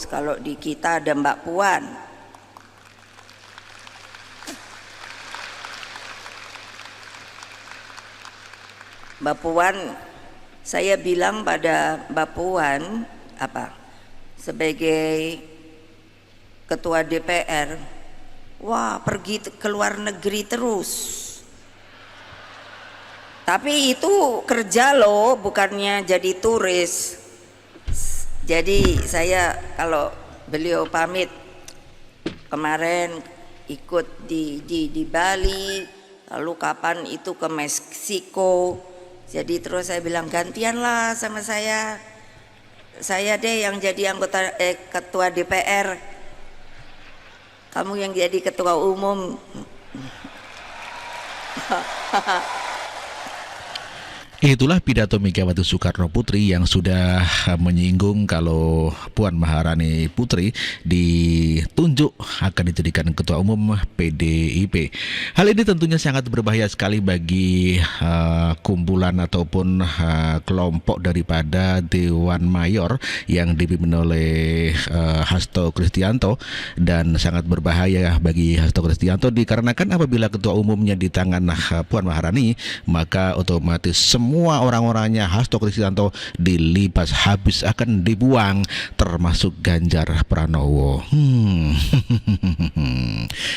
Terus kalau di kita ada Mbak Puan. Mbak Puan, saya bilang pada Mbak Puan sebagai ketua DPR, wah pergi ke luar negeri terus. Tapi itu kerja loh, bukannya jadi turis. Jadi saya kalau beliau pamit kemarin ikut di Bali, lalu kapan itu ke Meksiko. Jadi terus saya bilang gantian lah sama saya deh yang jadi anggota ketua DPR, kamu yang jadi ketua umum. Itulah pidato Megawati Soekarno Putri yang sudah menyinggung kalau Puan Maharani Putri ditunjuk akan dijadikan ketua umum PDIP. Hal ini tentunya sangat berbahaya sekali bagi kumpulan ataupun kelompok daripada Dewan Mayor yang dipimpin oleh Hasto Kristianto, dan sangat berbahaya bagi Hasto Kristianto dikarenakan apabila ketua umumnya di tangan Puan Maharani, maka otomatis semua orang-orangnya Hasto Kristianto dilipas habis, akan dibuang, termasuk Ganjar Pranowo.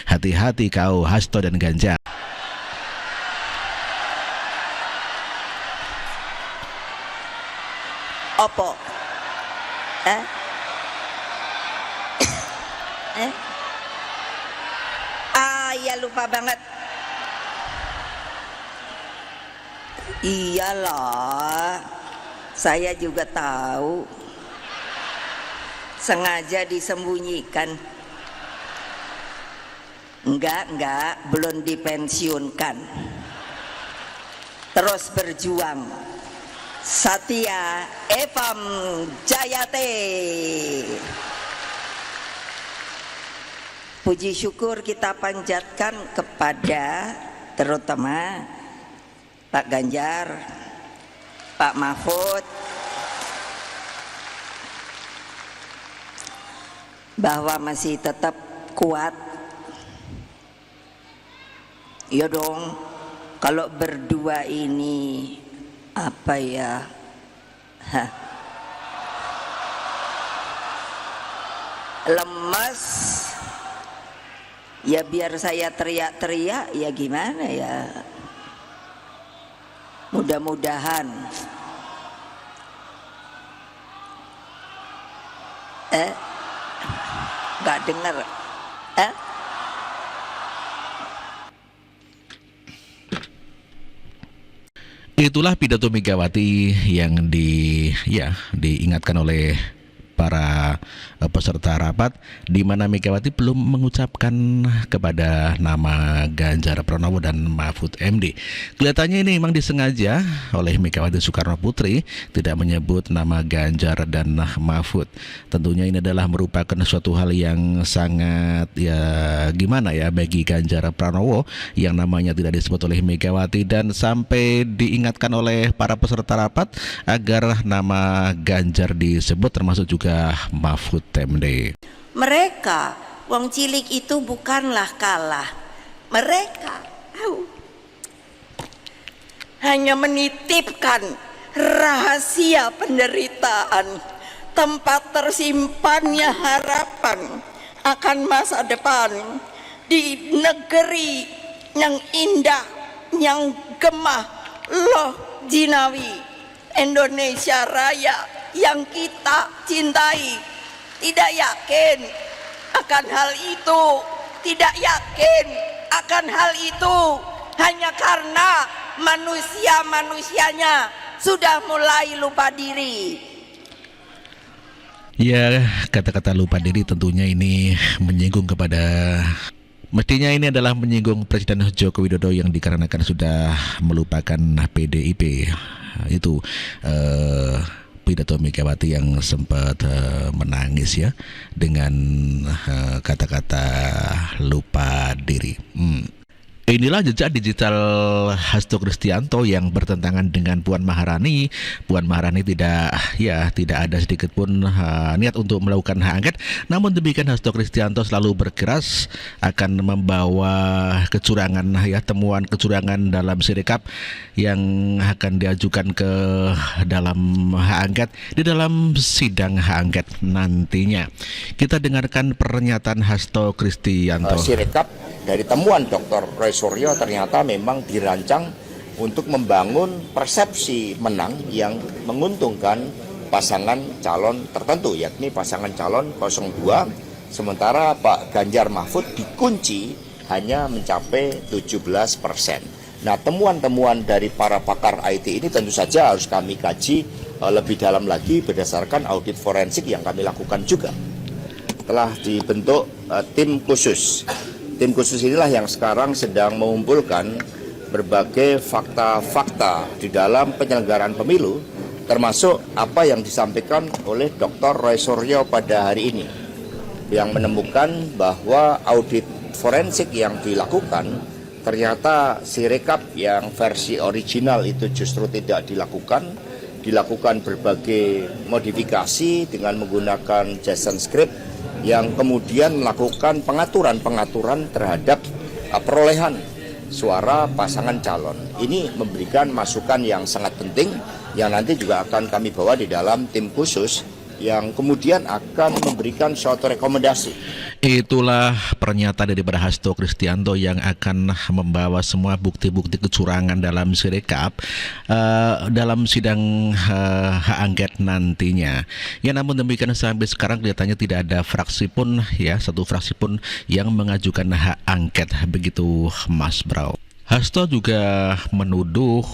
Hati-hati kau Hasto dan Ganjar. Opo? Ya lupa banget. Iyalah, saya juga tahu. Sengaja disembunyikan. Enggak, belum dipensiunkan. Terus berjuang. Satya Evam Jayate. Puji syukur kita panjatkan kepada terutama Pak Ganjar, Pak Mahfud, bahwa masih tetap kuat. Ya dong, kalau berdua ini apa ya? Lemes. Ya biar saya teriak-teriak ya gimana ya? Mudah-mudahan nggak dengar. Itulah pidato Megawati yang diingatkan oleh para peserta rapat, di mana Megawati belum mengucapkan kepada nama Ganjar Pranowo dan Mahfud MD. Kelihatannya ini memang disengaja oleh Megawati Soekarno Putri tidak menyebut nama Ganjar dan Mahfud. Tentunya ini adalah merupakan suatu hal yang sangat bagi Ganjar Pranowo yang namanya tidak disebut oleh Megawati, dan sampai diingatkan oleh para peserta rapat agar nama Ganjar disebut, termasuk juga Mahfud MD. Mereka, wong cilik itu bukanlah kalah. Mereka hanya menitipkan rahasia penderitaan, tempat tersimpannya harapan akan masa depan di negeri yang indah, yang gemah, loh jinawi, Indonesia Raya yang kita cintai. Tidak yakin akan hal itu, tidak yakin akan hal itu hanya karena manusia-manusianya sudah mulai lupa diri. Ya, kata-kata lupa diri tentunya ini menyinggung mestinya ini adalah menyinggung Presiden Joko Widodo yang dikarenakan sudah melupakan PDIP. Itu pidato Megawati yang sempat menangis ya dengan kata-kata lupa diri. Inilah jejak digital Hasto Kristianto yang bertentangan dengan Puan Maharani. Puan Maharani tidak ada sedikit pun niat untuk melakukan hak angket. Namun demikian Hasto Kristianto selalu berkeras akan membawa kecurangan temuan kecurangan dalam Sirekap yang akan diajukan ke dalam hak angket di dalam sidang hak angket nantinya. Kita dengarkan pernyataan Hasto Kristianto. Sirekap dari temuan Dr. Roy Suryo ternyata memang dirancang untuk membangun persepsi menang yang menguntungkan pasangan calon tertentu, yakni pasangan calon 02, sementara Pak Ganjar Mahfud dikunci hanya mencapai 17%. Nah, temuan-temuan dari para pakar IT ini tentu saja harus kami kaji lebih dalam lagi berdasarkan audit forensik yang kami lakukan juga. Telah dibentuk tim khusus. Tim khusus inilah yang sekarang sedang mengumpulkan berbagai fakta-fakta di dalam penyelenggaraan pemilu, termasuk apa yang disampaikan oleh Dr. Roy Suryo pada hari ini, yang menemukan bahwa audit forensik yang dilakukan, ternyata Sirekap yang versi original itu justru tidak dilakukan berbagai modifikasi dengan menggunakan JSON script, yang kemudian melakukan pengaturan terhadap perolehan suara pasangan calon. Ini memberikan masukan yang sangat penting yang nanti juga akan kami bawa di dalam tim khusus yang kemudian akan memberikan suatu rekomendasi. Itulah pernyataan dari Hasto Kristianto yang akan membawa semua bukti-bukti kecurangan dalam Sirekap dalam sidang hak angket nantinya. Ya, namun demikian sampai sekarang kelihatannya tidak ada fraksi pun satu fraksi pun yang mengajukan hak angket, begitu Mas Bro. Hasto juga menuduh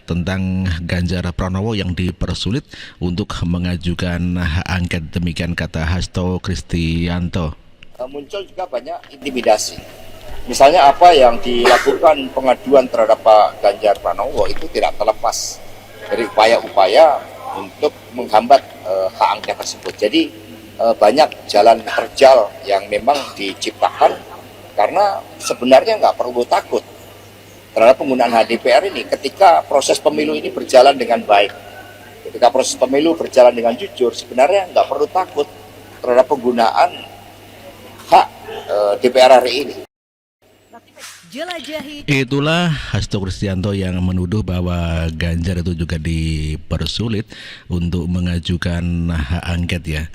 tentang Ganjar Pranowo yang dipersulit untuk mengajukan hak angket, demikian kata Hasto Kristianto. Muncul juga banyak intimidasi. Misalnya apa yang dilakukan pengaduan terhadap Pak Ganjar Pranowo itu tidak terlepas dari upaya-upaya untuk menghambat hak angket tersebut. Jadi banyak jalan terjal yang memang diciptakan karena sebenarnya nggak perlu takut terhadap penggunaan HDPR ini ketika proses pemilu ini berjalan dengan baik. Ketika proses pemilu berjalan dengan jujur, sebenarnya nggak perlu takut terhadap penggunaan hak DPR hari ini. Itulah Hasto Kristianto yang menuduh bahwa Ganjar itu juga dipersulit untuk mengajukan hak angket ya.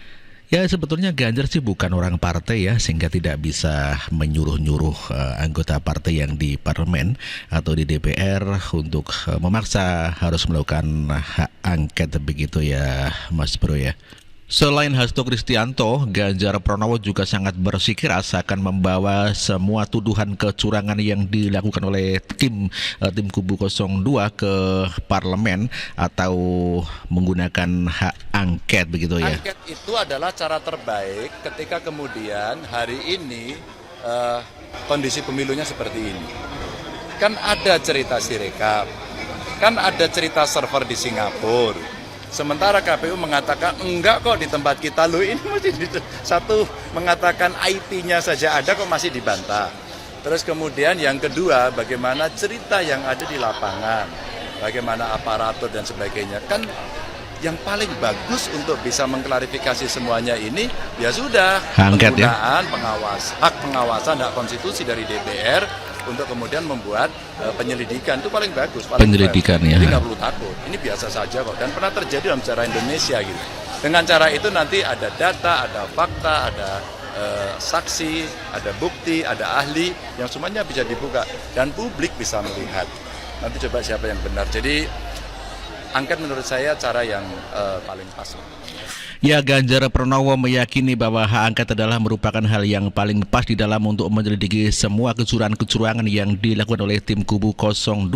Ya, sebetulnya Ganjar sih bukan orang partai sehingga tidak bisa menyuruh-nyuruh anggota partai yang di parlemen atau di DPR untuk memaksa harus melakukan hak angket, begitu ya Mas Bro ya. Selain Hasto Kristianto, Ganjar Pranowo juga sangat bersikeras akan membawa semua tuduhan kecurangan yang dilakukan oleh tim kubu 02 ke parlemen atau menggunakan hak angket, begitu ya. Angket itu adalah cara terbaik ketika kemudian hari ini kondisi pemilunya seperti ini. Kan ada cerita Sirekap, kan ada cerita server di Singapura. Sementara KPU mengatakan enggak kok di tempat kita, loh ini masih satu mengatakan IP-nya saja ada kok masih dibantah. Terus kemudian yang kedua, bagaimana cerita yang ada di lapangan, bagaimana aparatur dan sebagainya. Kan yang paling bagus untuk bisa mengklarifikasi semuanya ini ya sudah angket, penggunaan hak pengawasan hak konstitusi dari DPR untuk kemudian membuat penyelidikan itu paling bagus. Penyelidikan ya. Jadi nggak perlu takut. Ini biasa saja kok. Dan pernah terjadi dalam sejarah Indonesia gitu. Dengan cara itu nanti ada data, ada fakta, ada saksi, ada bukti, ada ahli yang semuanya bisa dibuka dan publik bisa melihat. Nanti coba siapa yang benar. Jadi angket menurut saya cara yang paling pas. Ya, Ganjar Pranowo meyakini bahwa hak angket adalah merupakan hal yang paling pas di dalam untuk menyelidiki semua kecurangan-kecurangan yang dilakukan oleh tim kubu 02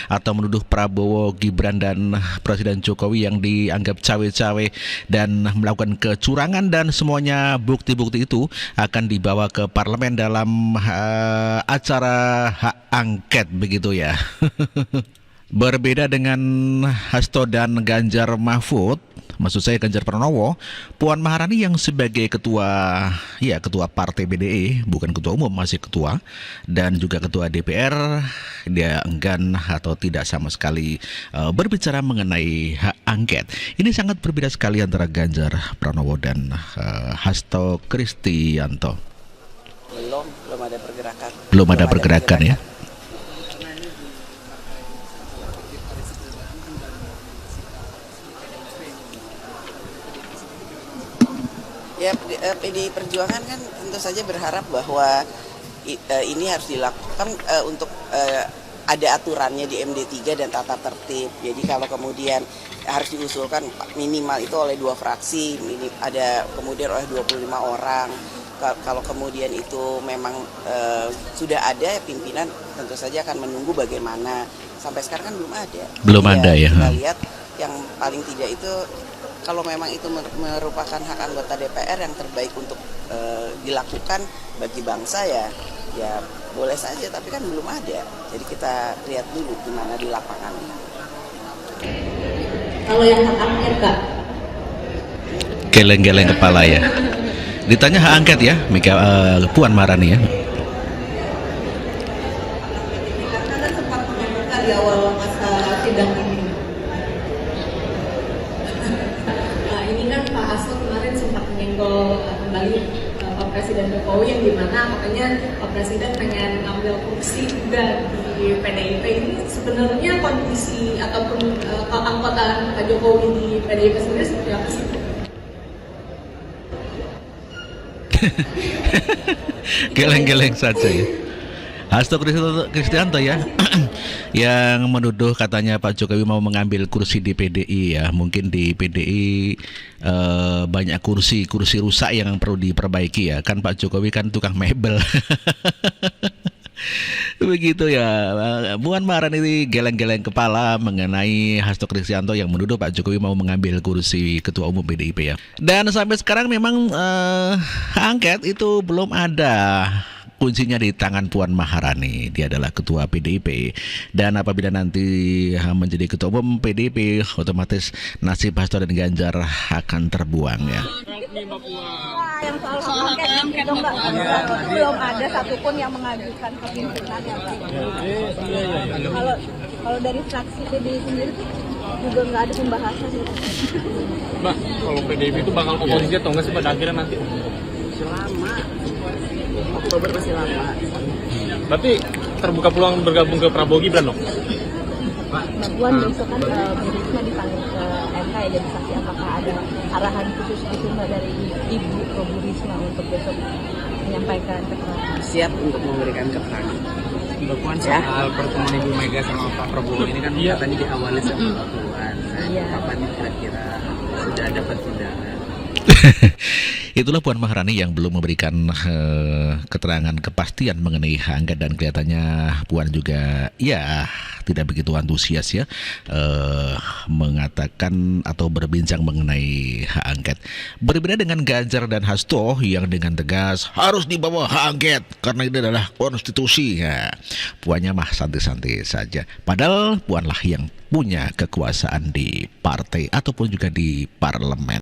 atau menuduh Prabowo, Gibran dan Presiden Jokowi yang dianggap cawe-cawe dan melakukan kecurangan, dan semuanya bukti-bukti itu akan dibawa ke parlemen dalam acara hak angket, begitu ya. Berbeda dengan Hasto dan Ganjar Mahfud, maksud saya Ganjar Pranowo, Puan Maharani yang sebagai ketua partai PDI, bukan ketua umum, masih ketua, dan juga ketua DPR, dia enggan atau tidak sama sekali berbicara mengenai hak angket. Ini sangat berbeda sekali antara Ganjar Pranowo dan Hasto Kristianto. Belum ada pergerakan. Belum ada pergerakan ya. Ya, PDI Perjuangan kan tentu saja berharap bahwa ini harus dilakukan untuk ada aturannya di MD3 dan tata tertib. Jadi kalau kemudian harus diusulkan minimal itu oleh 2 fraksi, ada kemudian oleh 25 orang. Kalau kemudian itu memang sudah ada pimpinan, tentu saja akan menunggu bagaimana. Sampai sekarang kan belum ada. Belum ada ya. Kita lihat yang paling tidak itu, kalau memang itu merupakan hak anggota DPR yang terbaik untuk dilakukan bagi bangsa, ya boleh saja, tapi kan belum ada. Jadi kita lihat dulu gimana di lapangan. Kalau yang hak angket, Kak? Geleng-geleng kepala ya. Ditanya hak angket ya, Puan Maharani ya. Karena sempat mengemuka di awal masa sidang ini. Nah, ini kan Pak Hasto kemarin sempat menyenggol kembali Pak Presiden Jokowi, yang dimana makanya Pak Presiden pengen ambil kursi juga di PDIP. Ini sebenarnya kondisi ataupun keanggotaan Pak Jokowi di PDIP sendiri seperti apa sih? Geleng-geleng saja ya. Hasto Kristianto ya, yang menuduh katanya Pak Jokowi mau mengambil kursi di PDI ya. Mungkin di PDI banyak kursi rusak yang perlu diperbaiki ya. Kan Pak Jokowi kan tukang mebel. Begitu ya, Puan Maharani ini geleng-geleng kepala mengenai Hasto Kristianto yang menuduh Pak Jokowi mau mengambil kursi ketua umum PDIP ya. Dan sampai sekarang memang hak angket itu belum ada. Kuncinya di tangan Puan Maharani. Dia adalah ketua PDIP, dan apabila nanti menjadi ketua umum PDIP, otomatis nasib Hasto dan Ganjar akan terbuang ya. Yang soal hak angket itu belum ada satupun yang mengajukan ke pimpinan yang kalau dari fraksi PDI sendiri tuh juga nggak ada pembahasan gitu. Mbak, kalau PDIP itu bakal oposisi atau nggak sih pada akhirnya nanti? Selama Oktober masih lama. Berarti terbuka peluang bergabung ke Prabowo Gibran dong? Mbak Puan besok kan Bu Risma dipanggil ke MK ya, jadi saksi. Apakah ada arahan khusus gitu Mbak dari Ibu ke Bu Risma untuk besok menyampaikan keterangan? Siap untuk memberikan keterangan. Mbak Puan, soal pertemuan Ibu Mega sama Pak Prabowo ini kan katanya diawali sama Pak Puan. Kapan kira-kira sudah dapat undangan? Itulah Puan Maharani yang belum memberikan keterangan kepastian mengenai hak angket, dan kelihatannya Puan juga ya tidak begitu antusias ya mengatakan atau berbincang mengenai hak angket. Berbeda dengan Ganjar dan Hasto yang dengan tegas harus dibawa hak angket karena ini adalah konstitusi. Ya, Puannya mah santai-santai saja. Padahal Puanlah yang punya kekuasaan di partai ataupun juga di parlemen.